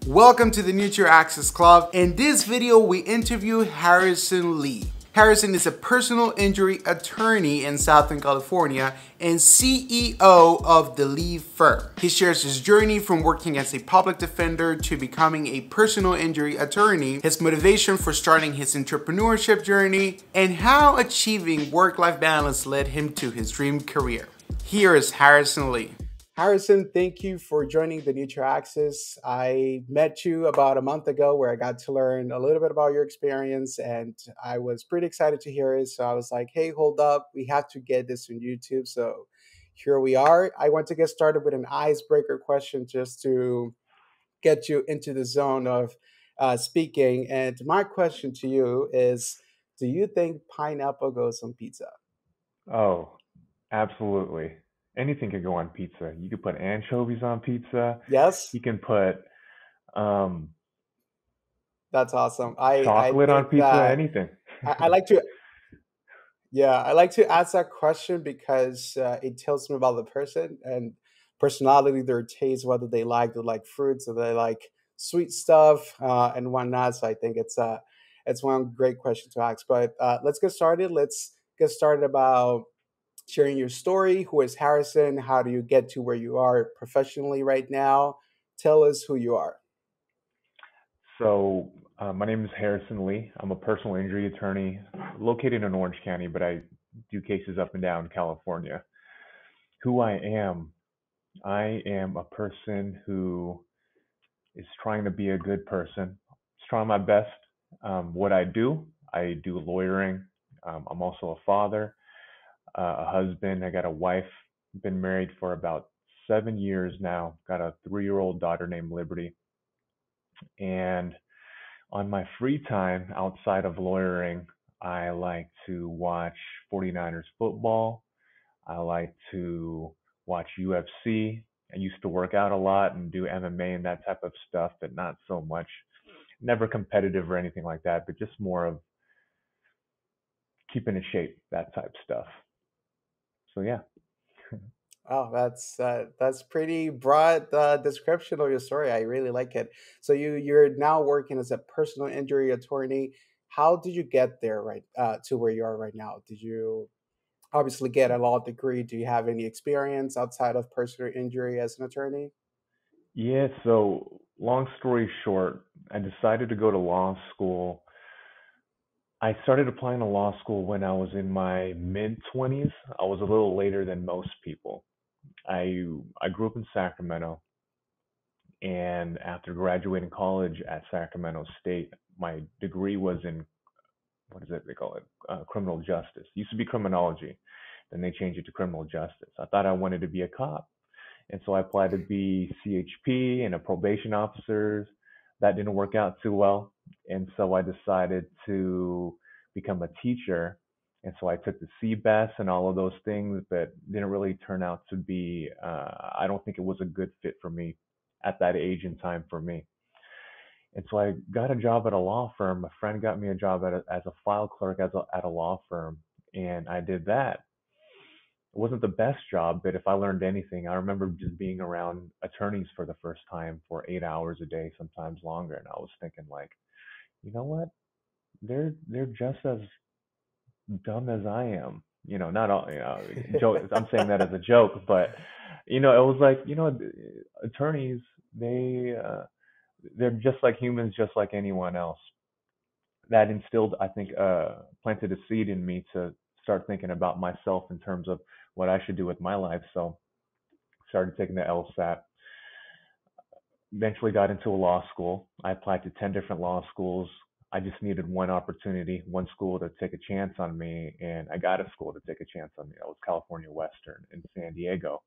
Welcome to the Mutual Access Club. In this video, we interview Harrison Lee. Harrison is a personal injury attorney in Southern California and CEO of the Lee firm. He shares his journey from working as a public defender to becoming a personal injury attorney, his motivation for starting his entrepreneurship journey, and how achieving work-life balance led him to his dream career. Here is Harrison Lee. Harrison, thank you for joining the Mutual Access. I met you about a month ago where I got to learn a little bit about your experience and I was pretty excited to hear it. So I was like, hey, hold up, we have to get this on YouTube. So here we are. I want to get started with an icebreaker question just to get you into the zone of speaking. And my question to you is, do you think pineapple goes on pizza? Oh, absolutely. Anything can go on pizza. You could put anchovies on pizza. Yes? You can put um, That's awesome. I chocolate on think pizza. that Anything. I like to, yeah, I like to ask that question because it tells me about the person and personality, their taste, whether they like fruits or they like sweet stuff and whatnot. So I think it's one great question to ask. But let's get started. Let's get started about sharing your story. Who is Harrison? How do you get to where you are professionally right now? Tell us who you are. My name is Harrison Lee. I'm a personal injury attorney located in Orange County, but I do cases up and down California. Who I am a person who is trying to be a good person. Just trying my best. What I do lawyering. I'm also a father, a husband. I got a wife. Been married for about 7 years now. Got a 3-year-old daughter named Liberty. And on my free time outside of lawyering, I like to watch 49ers football. I like to watch UFC. I used to work out a lot and do MMA and that type of stuff, but not so much. Never competitive or anything like that, but just more of keeping in shape, that type stuff. So yeah. Oh, that's pretty broad description of your story. I really like it. So you're now working as a personal injury attorney. How did you get there right to where you are right now? Did you obviously get a law degree? Do you have any experience outside of personal injury as an attorney? Yeah, so long story short, I decided to go to law school. I started applying to law school when I was in my mid 20s. I was a little later than most people. I grew up in Sacramento, and after graduating college at Sacramento State, my degree was in what is it they call it? Criminal justice. It used to be criminology, then they changed it to criminal justice. I thought I wanted to be a cop, and so I applied to be CHP and a probation officer. That didn't work out too well, and so I decided to become a teacher. And so I took the CBES and all of those things, but didn't really turn out to be. I don't think it was a good fit for me at that age and time for me. And so I got a job at a law firm. A friend got me a job as a file clerk at a law firm, and I did that. It wasn't the best job, but if I learned anything, I remember just being around attorneys for the first time for 8 hours a day, sometimes longer, and I was thinking like, you know what? They're just as dumb as I am. Not all, joke. I'm saying that as a joke, but it was like, attorneys, they're just like humans, just like anyone else. That instilled, I think, planted a seed in me to start thinking about myself in terms of what I should do with my life. So started taking the LSAT. Eventually got into a law school. I applied to 10 different law schools. I just needed one opportunity, one school to take a chance on me, and I got a school to take a chance on me. That was California Western in San Diego.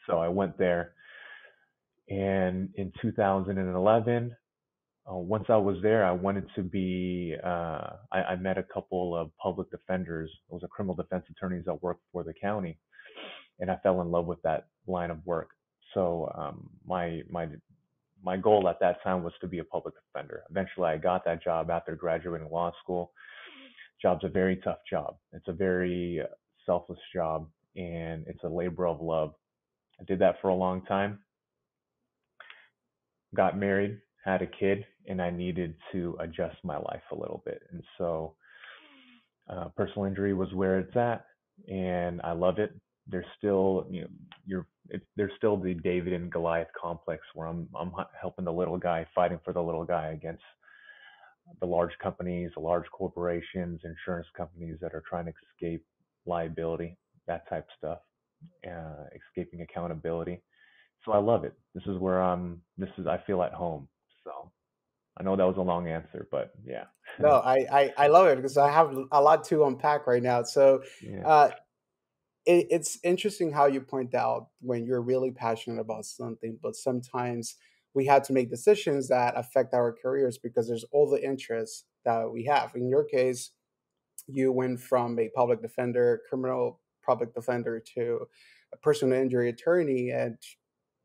So I went there, and in 2011, once I was there, I wanted to be. I met a couple of public defenders. Those are criminal defense attorneys that worked for the county, and I fell in love with that line of work. So my goal at that time was to be a public defender. Eventually, I got that job after graduating law school. Job's a very tough job. It's a very selfless job, and it's a labor of love. I did that for a long time. got married, had a kid, and I needed to adjust my life a little bit. And so personal injury was where it's at, and I love it. There's still, there's still the David and Goliath complex where I'm helping the little guy, fighting for the little guy against the large companies, the large corporations, insurance companies that are trying to escape liability, that type of stuff, escaping accountability. So I love it. This is where I feel at home. So I know that was a long answer, but yeah. No, I love it because I have a lot to unpack right now. So Yeah. uh, it's interesting how you point out when you're really passionate about something, but sometimes we have to make decisions that affect our careers because there's all the interests that we have. In your case, you went from a public defender, criminal public defender, to a personal injury attorney, and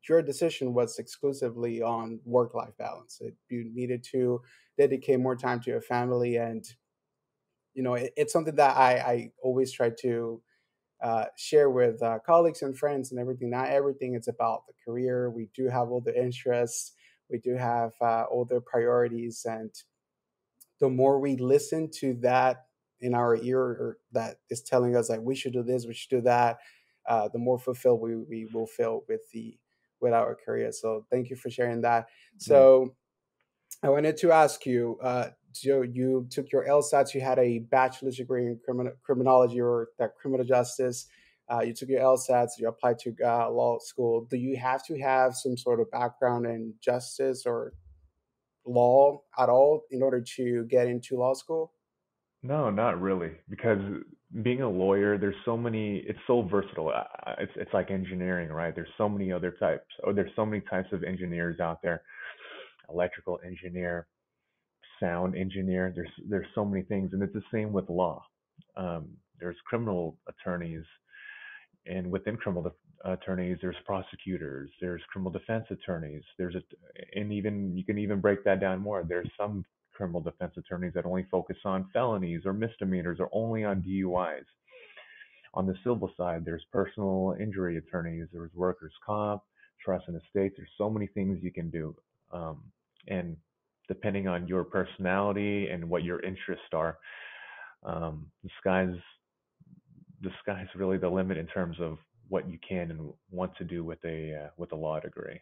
your decision was exclusively on work-life balance. You needed to dedicate more time to your family, and it's something that I always try to share with colleagues and friends and everything. Not everything is about the career. We do have all the interests. We do have all the priorities, and the more we listen to that in our ear, or that is telling us like we should do this, we should do that, the more fulfilled we will feel with our career. So thank you for sharing that. Yeah. So I wanted to ask you, so you took your LSATs, you had a bachelor's degree in criminology or that criminal justice. You took your LSATs, you applied to law school. Do you have to have some sort of background in justice or law at all in order to get into law school? No, not really, because being a lawyer, there's so many. It's so versatile. It's like engineering, right? There's so many other types. Or there's so many types of engineers out there. Electrical engineer, sound engineer. There's so many things, and it's the same with law. There's criminal attorneys, and within attorneys, there's prosecutors, there's criminal defense attorneys, and even you can even break that down more. There's some criminal defense attorneys that only focus on felonies or misdemeanors or only on DUIs. On the civil side, there's personal injury attorneys, there's workers' comp, trust and estates. There's so many things you can do, and depending on your personality and what your interests are, um, the sky's the sky's really the limit in terms of what you can and want to do with a law degree.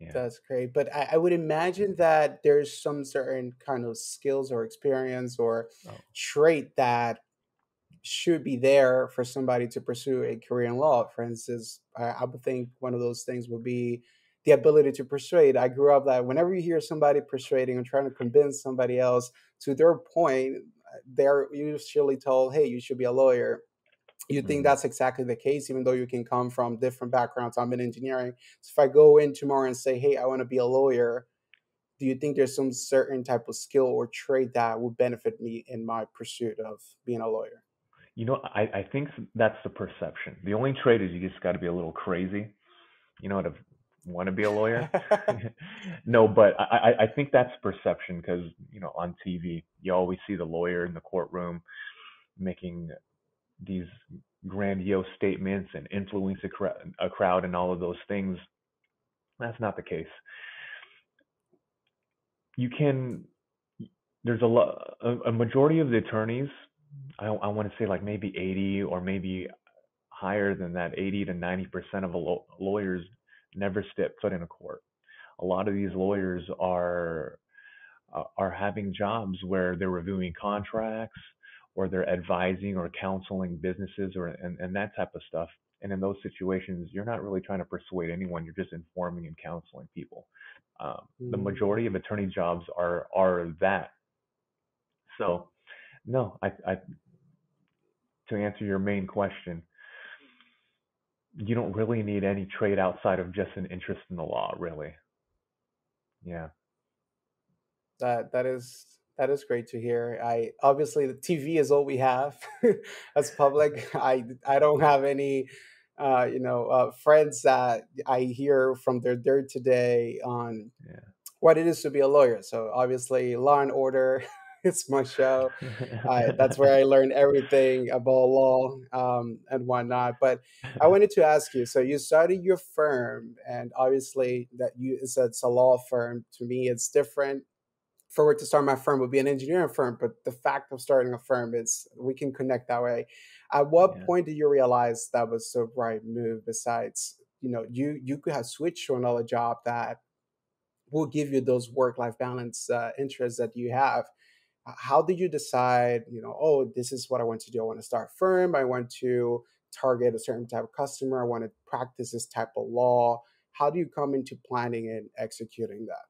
Yeah. That's great. But I would imagine that there's some certain kind of skills or experience or Oh. trait that should be there for somebody to pursue a career in law. For instance, I would think one of those things would be the ability to persuade. I grew up that whenever you hear somebody persuading or trying to convince somebody else to their point, they're usually told, hey, you should be a lawyer. You think Mm. that's exactly the case, even though you can come from different backgrounds. I'm in engineering. So if I go in tomorrow and say, hey, I want to be a lawyer, do you think there's some certain type of skill or trait that would benefit me in my pursuit of being a lawyer? I think that's the perception. The only trait is you just got to be a little crazy, to want to be a lawyer. No, but I think that's perception because, on TV, you always see the lawyer in the courtroom making these grandiose statements and influence a crowd and all of those things. That's not the case. You can there's a majority of the attorneys, I want to say like maybe 80 or maybe higher than that, 80 to 90% of lawyers never step foot in a court. A lot of these lawyers are having jobs where they're reviewing contracts or they're advising or counseling businesses and that type of stuff. And in those situations, you're not really trying to persuade anyone. You're just informing and counseling people. The Mm, majority of attorney jobs are that. So no, to answer your main question, you don't really need any trade outside of just an interest in the law, really. Yeah. that is great to hear. I obviously the TV is all we have as public. I don't have any friends that I hear from their day to day on Yeah. what it is to be a lawyer. So obviously, Law and Order It's my show. That's where I learned everything about law and whatnot. But I wanted to ask you. So you started your firm, and obviously that you it's a law firm. To me, it's different. For where to start my firm would be an engineering firm, but the fact of starting a firm is we can connect that way. At what Yeah. point did you realize that was the right move? Besides, you could have switched to another job that will give you those work life balance interests that you have. How did you decide, oh, this is what I want to do? I want to start a firm. I want to target a certain type of customer. I want to practice this type of law. How do you come into planning and executing that?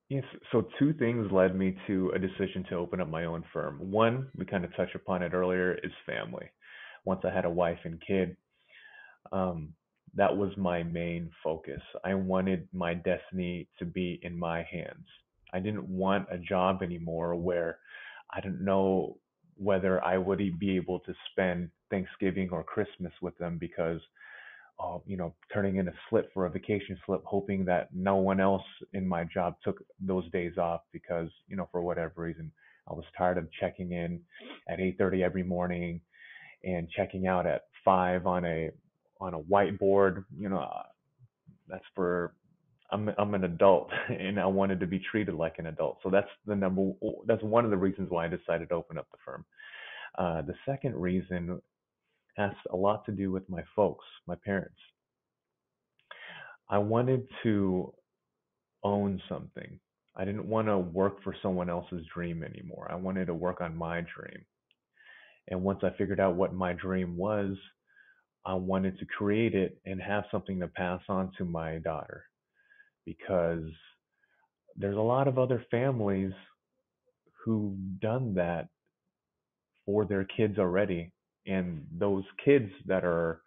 Yes, so two things led me to a decision to open up my own firm. One, we kind of touched upon it earlier, is family. Once I had a wife and kid, um, that was my main focus. I wanted my destiny to be in my hands. I didn't want a job anymore where I didn't know whether I would be able to spend Thanksgiving or Christmas with them because turning in a slip for a vacation slip, hoping that no one else in my job took those days off because, for whatever reason, I was tired of checking in at 8:30 every morning and checking out at 5 on a whiteboard. That's for I'm an adult and I wanted to be treated like an adult. So that's one of the reasons why I decided to open up the firm. The second reason has a lot to do with my folks, my parents. I wanted to own something. I didn't want to work for someone else's dream anymore. I wanted to work on my dream. And once I figured out what my dream was, I wanted to create it and have something to pass on to my daughter because there's a lot of other families who've done that for their kids already. And those kids that are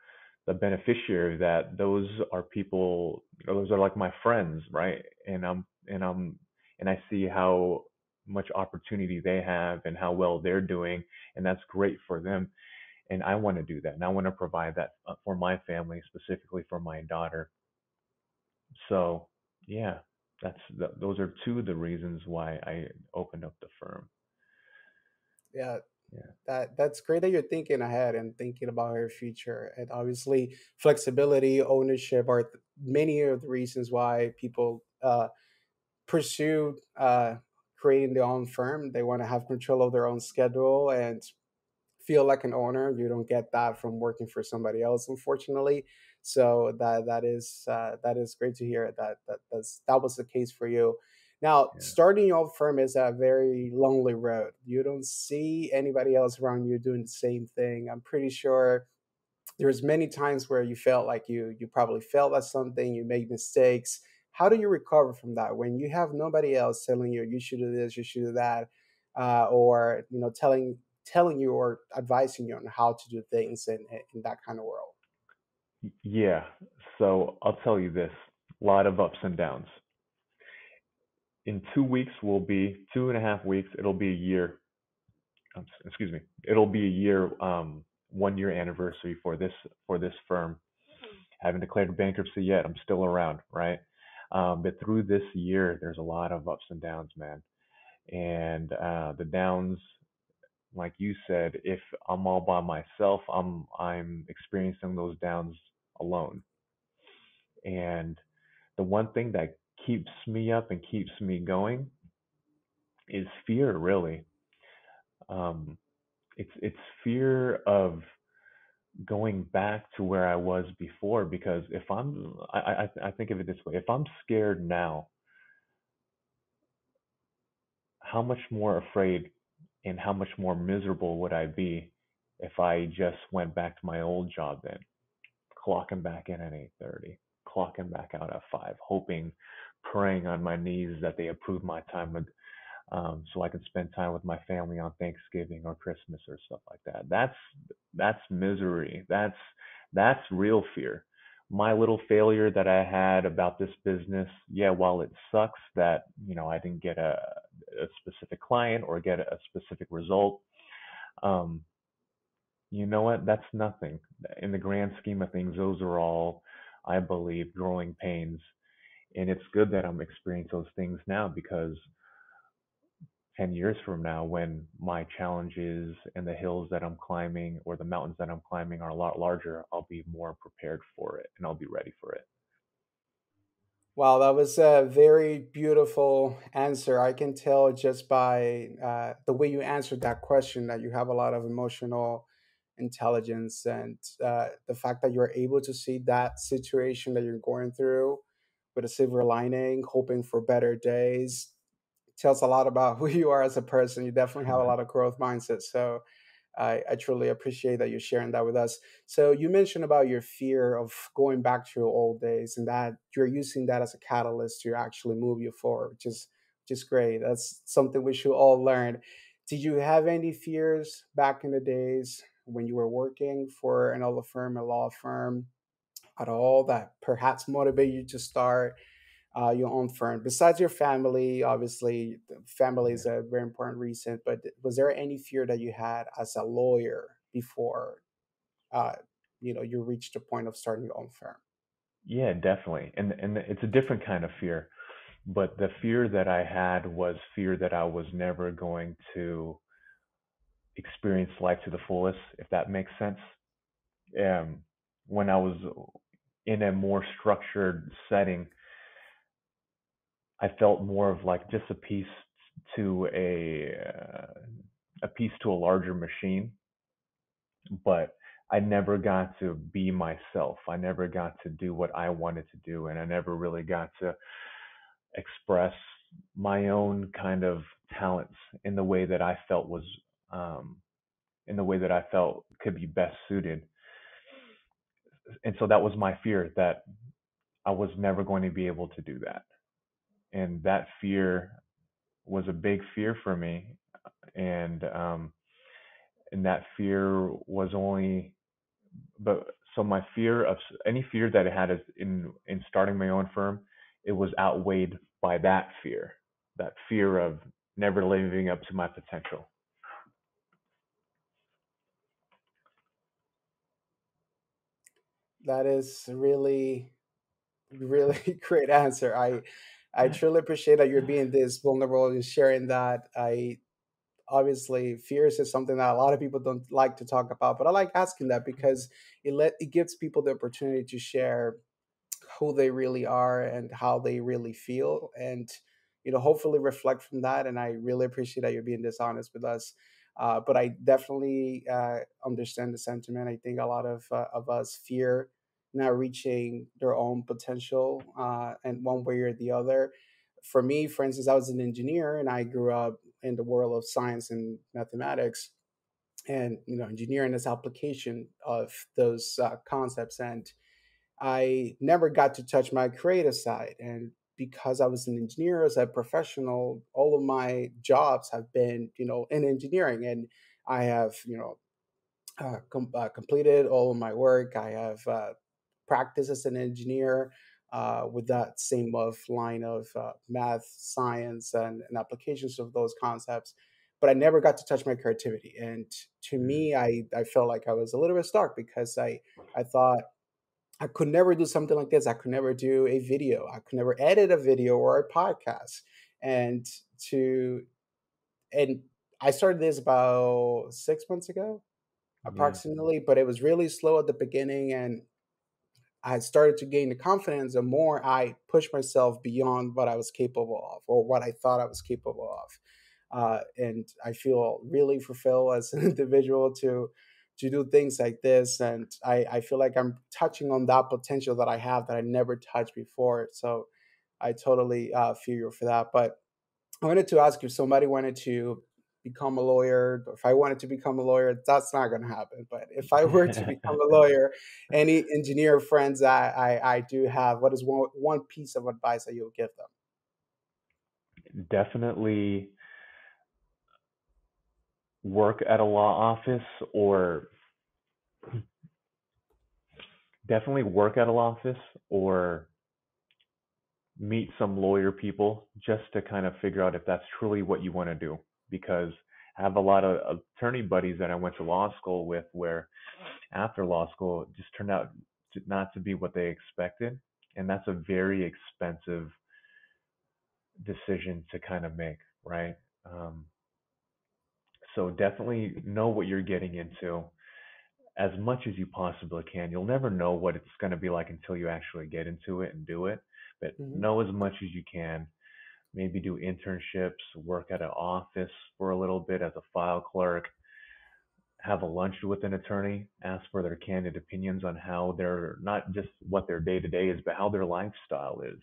the beneficiary of that, those are people, those are like my friends, right? And I see how much opportunity they have and how well they're doing, and that's great for them. And I want to do that, and I want to provide that for my family, specifically for my daughter. So, yeah, those are two of the reasons why I opened up the firm. Yeah, Yeah, that's great that you're thinking ahead and thinking about your future. And obviously, flexibility, ownership are many of the reasons why people pursue creating their own firm. They want to have control of their own schedule and feel like an owner. You don't get that from working for somebody else, unfortunately. So that is great to hear that was the case for you. Now, yeah, starting your own firm is a very lonely road. You don't see anybody else around you doing the same thing. I'm pretty sure there's many times where you felt like you probably failed at something, you made mistakes. How do you recover from that when you have nobody else telling you you should do this, you should do that, or telling you or advising you on how to do things in that kind of world? yeah. So I'll tell you this: a lot of ups and downs. In 2 weeks will be 2.5 weeks. It'll be a year. Excuse me. It'll be a year. 1 year anniversary for this firm. I haven't declared bankruptcy yet. I'm still around, right? But through this year, there's a lot of ups and downs, man. And the downs, like you said, if I'm all by myself, I'm experiencing those downs alone. And the one thing that keeps me up and keeps me going is fear, really. Um, it's fear of going back to where I was before because if I think of it this way, if I'm scared now, how much more afraid and how much more miserable would I be if I just went back to my old job then, clocking back in at 8:30, clocking back out at 5, hoping, praying on my knees that they approve my time so I can spend time with my family on Thanksgiving or Christmas or stuff like that. That's misery. That's real fear. My little failure that I had about this business, yeah, while it sucks that, I didn't get a specific client or get a specific result, um, you know what? That's nothing. In the grand scheme of things, those are all, I believe, growing pains. And it's good that I'm experiencing those things now because 10 years from now, when my challenges and the hills that I'm climbing or the mountains that I'm climbing are a lot larger, I'll be more prepared for it and I'll be ready for it. Wow, that was a very beautiful answer. I can tell just by the way you answered that question that you have a lot of emotional intelligence, and the fact that you're able to see that situation that you're going through with a silver lining, hoping for better days, tells a lot about who you are as a person. You definitely have a lot of growth mindset. So I truly appreciate that you're sharing that with us. So you mentioned about your fear of going back to your old days, and that you're using that as a catalyst to actually move you forward, which is great. That's something we should all learn. Did you have any fears back in the days when you were working for another firm, a law firm, at all that perhaps motivate you to start your own firm? Besides your family, obviously, the family is Yeah. a very important reason. But was there any fear that you had as a lawyer before uh, you reached the point of starting your own firm? Yeah, definitely. And it's a different kind of fear, but the fear that I had was fear that I was never going to experience life to the fullest, if that makes sense. Um, when I was in a more structured setting, I felt more of like just to a piece to a larger machine, but I never got to be myself. I never got to do what I wanted to do, and I never really got to express my own kind of talents in the way that I felt was um, in the way that I felt could be best suited. And so that was my fear, that I was never going to be able to do that. And that fear was a big fear for me. And and that fear was only, but so my fear of any fear that I had is in starting my own firm, it was outweighed by that fear of never living up to my potential. That is really, really great answer. I truly appreciate that you're being this vulnerable and sharing that. I obviously fears is something that a lot of people don't like to talk about, but I like asking that because it gives people the opportunity to share who they really are and how they really feel, and hopefully reflect from that. And I really appreciate that you're being dishonest with us. But I definitely understand the sentiment. I think a lot of us fear not reaching their own potential, and one way or the other. For me, for instance, I was an engineer and I grew up in the world of science and mathematics, and engineering is application of those concepts. And I never got to touch my creative side. And because I was an engineer as a professional, all of my jobs have been, in engineering. And I have, completed all of my work. I have practiced as an engineer with that same of line of math, science, and applications of those concepts. But I never got to touch my creativity. And to me, I felt like I was a little bit stuck because I thought I could never do something like this. I could never do a video. I could never edit a video or a podcast. And to and I started this about 6 months ago, Yeah. approximately, but it was really slow at the beginning, and I started to gain the confidence the more I pushed myself beyond what I was capable of or what I thought I was capable of. And I feel really fulfilled as an individual to do things like this. And I feel like I'm touching on that potential that I have that I never touched before. So I totally feel you for that. But I wanted to ask you, if somebody wanted to become a lawyer, or if I wanted to become a lawyer, that's not going to happen. But if I were to become a lawyer, any engineer friends I do have, what is one piece of advice that you'll give them? Definitely work at a law office, or definitely work at a law office or meet some lawyer people just to kind of figure out if that's truly what you want to do. Because I have a lot of attorney buddies that I went to law school with where after law school it just turned out not to be what they expected. And that's a very expensive decision to kind of make, right? Um, so definitely know what you're getting into as much as you possibly can. You'll never know what it's going to be like until you actually get into it and do it. But Hmm. know as much as you can. Maybe do internships, work at an office for a little bit as a file clerk, have a lunch with an attorney, ask for their candid opinions on how their, not just what their day to day is, but how their lifestyle is.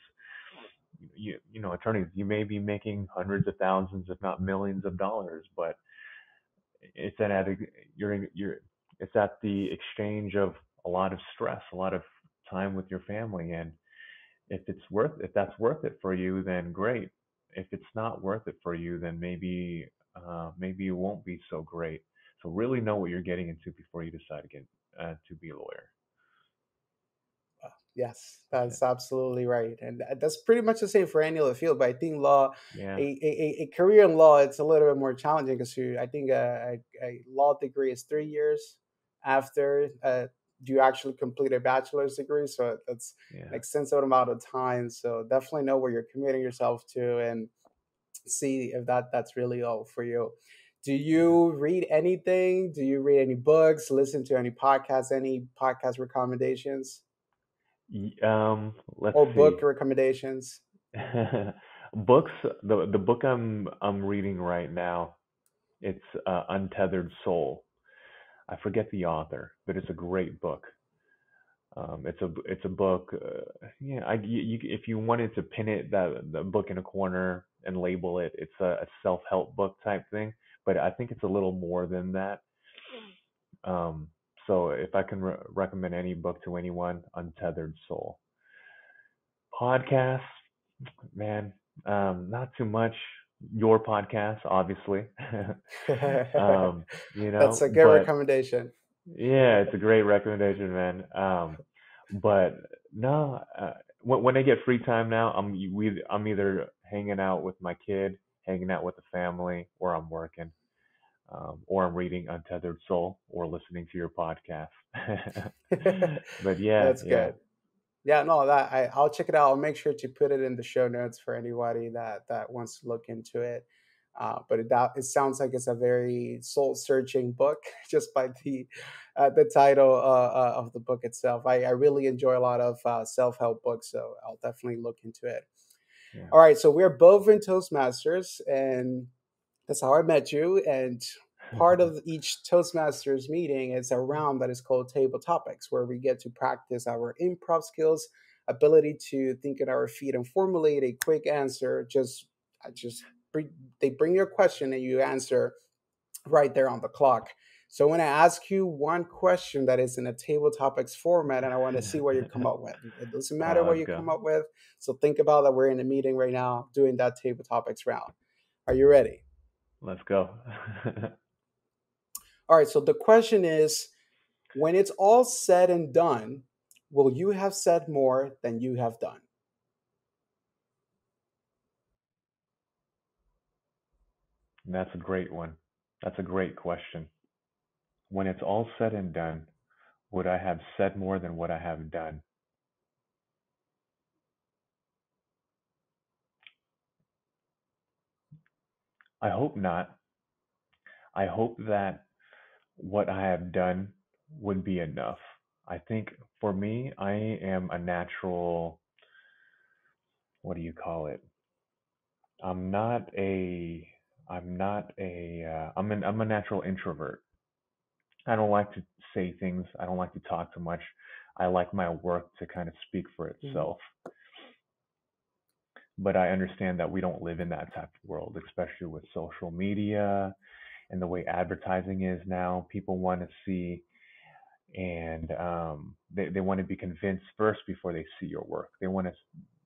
Attorneys, you may be making hundreds of thousands, if not millions of dollars, but it's at you're it's at the exchange of a lot of stress, a lot of time with your family, and if that's worth it for you, then great. If it's not worth it for you, then maybe it won't be so great. So really know what you're getting into before you decide to get to be a lawyer. Yes, That's it. that's absolutely right, and that's pretty much the same for any other field. But I think law, Yeah. a career in law, it's a little bit more challenging because I think a law degree is 3 years after you actually complete a bachelor's degree, so that's an Yeah. extensive amount of time. So definitely know what you're committing yourself to, and see if that's really all for you. Do Yeah. you read anything? Do you read any books? Listen to any podcasts? Any podcast recommendations Let's or book see. recommendations? Books. The book I'm reading right now. It's Untethered Soul. I forget the author, but it's a great book. It's a book. Yeah, if you wanted to pin it that the book in a corner and label it, it's a self help book type thing. But I think it's a little more than that. Um, so if I can recommend any book to anyone, Untethered Soul. Podcast, man, not too much. Your podcast, obviously, um, That's a good but recommendation. yeah, it's a great recommendation, man. But no, when I get free time now, I'm either hanging out with my kid, hanging out with the family, or I'm working, or I'm reading Untethered Soul, or listening to your podcast. But yeah, That's yeah, good. Yeah, no, I'll check it out. I'll make sure to put it in the show notes for anybody that wants to look into it. But it sounds like it's a very soul searching book just by the title of the book itself. I really enjoy a lot of self help books, so I'll definitely look into it. yeah. All right, so we're both in Toastmasters, and that's how I met you. And part of each Toastmasters meeting is a round that is called Table Topics, where we get to practice our improv skills, ability to think on our feet and formulate a quick answer. Just they bring you a question and you answer right there on the clock. So when I ask you one question that is in a table topics format, and I want to see what you come up with, it doesn't matter what Let's you go. come up with. So think about that we're in a meeting right now doing that table topics round. Are you ready? Let's go. All right, so the question is, when it's all said and done, will you have said more than you have done? That's a great one. That's a great question. When it's all said and done, would I have said more than what I have done? I hope not. I hope that what I have done would be enough. I think for me, I am a natural, what do you call it? I'm not a, I'm a natural introvert. I don't like to say things. I don't like to talk too much. I like my work to kind of speak for Mhm. itself. But I understand that we don't live in that type of world, especially with social media and the way advertising is now. People want to see and they want to be convinced first before they see your work. They want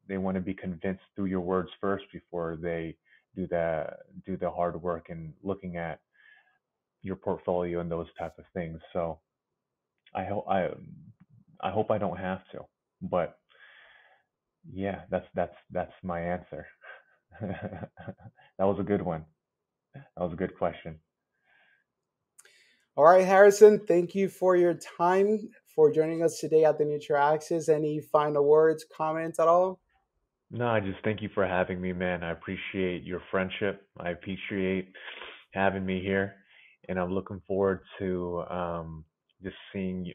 to be convinced through your words first before they do the hard work and looking at your portfolio and those type of things. So I hope I hope I don't have to, but yeah, that's my answer. That was a good one. That was a good question. All right, Harrison, thank you for your time for joining us today at the Nature Axis. Any final words, comments at all? No, I just thank you for having me, man. I appreciate your friendship. I appreciate having me here, and I'm looking forward to just seeing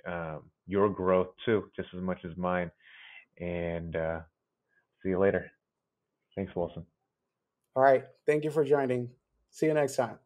your growth too, just as much as mine. And see you later. Thanks, Wilson. All right. Thank you for joining. See you next time.